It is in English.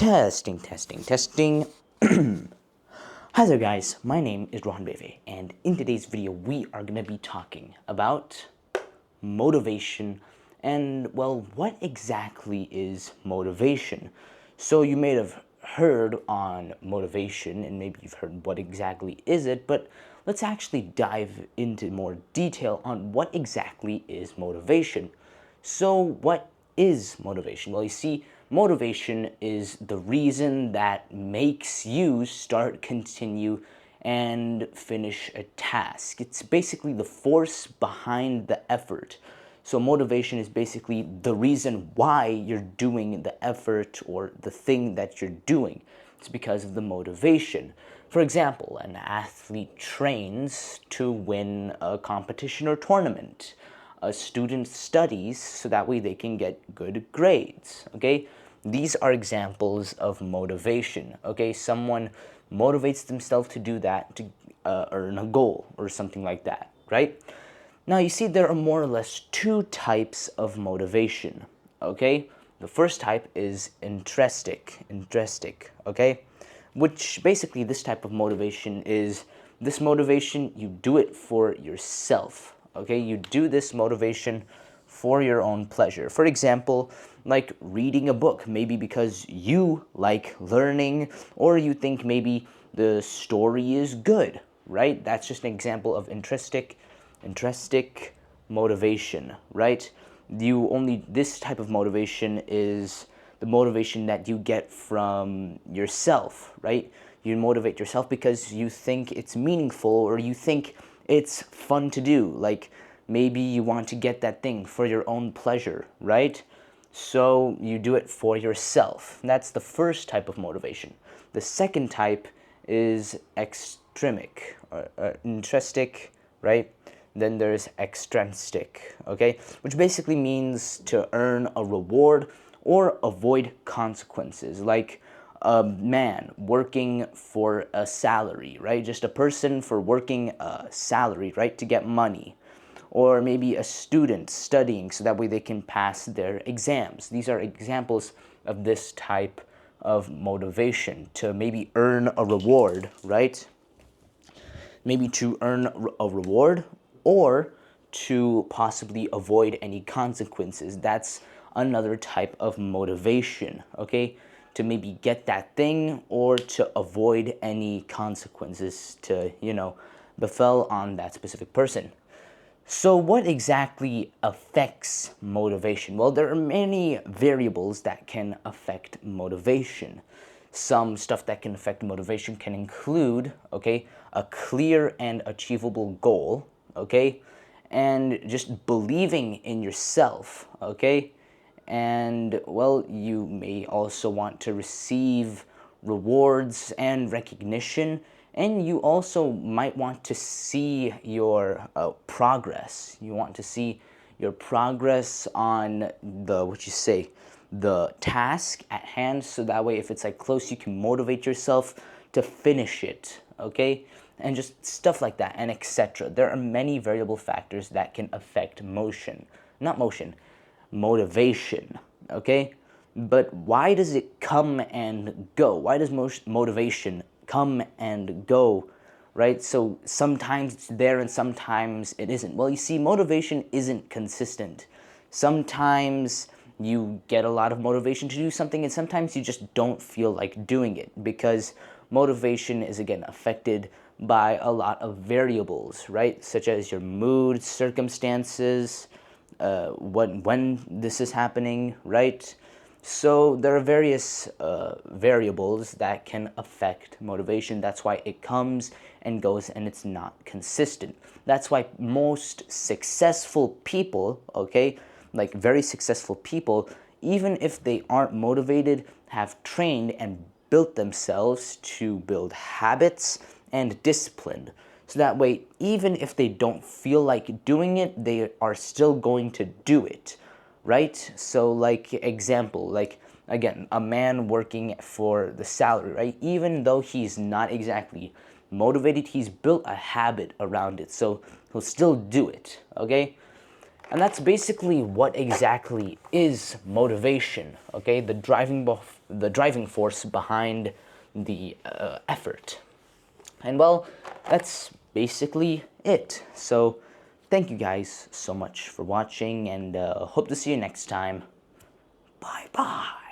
Testing, testing, testing. Hi there guys, my name is Rohan Beve, and in today's video we are going to be talking about motivation and, well, what exactly is motivation? So you may have heard on motivation, and maybe you've heard what exactly is it, but let's actually dive into more detail on what exactly is motivation. So what is motivation? Well, you see, motivation is the reason that makes you start, continue, and finish a task. It's basically the force behind the effort. So motivation is basically the reason why you're doing the effort or the thing that you're doing. It's because of the motivation. For example, an athlete trains to win a competition or tournament. A student studies so that way they can get good grades. Okay, these are examples of motivation. Okay, someone motivates themselves to do that to earn a goal or something like that, right? Now you see there are more or less two types of motivation. Okay, the first type is intrinsic, okay, which basically this type of motivation is this motivation, you do it for yourself. Okay, you do this motivation for your own pleasure. For example, like reading a book, maybe because you like learning or you think maybe the story is good, right? That's just an example of intrinsic motivation, right? This type of motivation is the motivation that you get from yourself, right? You motivate yourself because you think it's meaningful or you think it's fun to do. Like maybe you want to get that thing for your own pleasure, right? So you do it for yourself. That's the first type of motivation. The second type is extrinsic, intrinsic, right? Then there's extrinsic, okay? Which basically means to earn a reward or avoid consequences. Like a man working for a salary, right? Just a person for working a salary, right? To get money. Or maybe a student studying so that way they can pass their exams. These are examples of this type of motivation, to maybe earn a reward, right? Maybe to earn a reward or to possibly avoid any consequences. That's another type of motivation, okay? To maybe get that thing or to avoid any consequences to, befell on that specific person. So what exactly affects motivation? Well, there are many variables that can affect motivation. Some stuff that can affect motivation can include, okay, a clear and achievable goal, okay, and just believing in yourself, okay, and, well, you may also want to receive rewards and recognition, and you also might want to see your progress. You want to see your progress on the task at hand, so that way if it's like close, you can motivate yourself to finish it, okay? And just stuff like that, and etc. There are many variable factors that can affect motivation, okay? But why does it come and go? Why does motivation come and go, right? So sometimes it's there and sometimes it isn't. Well, you see, motivation isn't consistent. Sometimes you get a lot of motivation to do something and sometimes you just don't feel like doing it, because motivation is, again, affected by a lot of variables, right? Such as your mood, circumstances, when this is happening, right? So there are various variables that can affect motivation. That's why it comes and goes and it's not consistent. That's why most successful people, okay, like very successful people, even if they aren't motivated, have trained and built themselves to build habits and discipline. So that way, even if they don't feel like doing it, they are still going to do it, right? So like example, like again, a man working for the salary, right? Even though he's not exactly motivated, he's built a habit around it, so he'll still do it, okay? And that's basically what exactly is motivation, okay? The driving force behind the effort. And well, that's basically it. So thank you guys so much for watching, and hope to see you next time. Bye bye.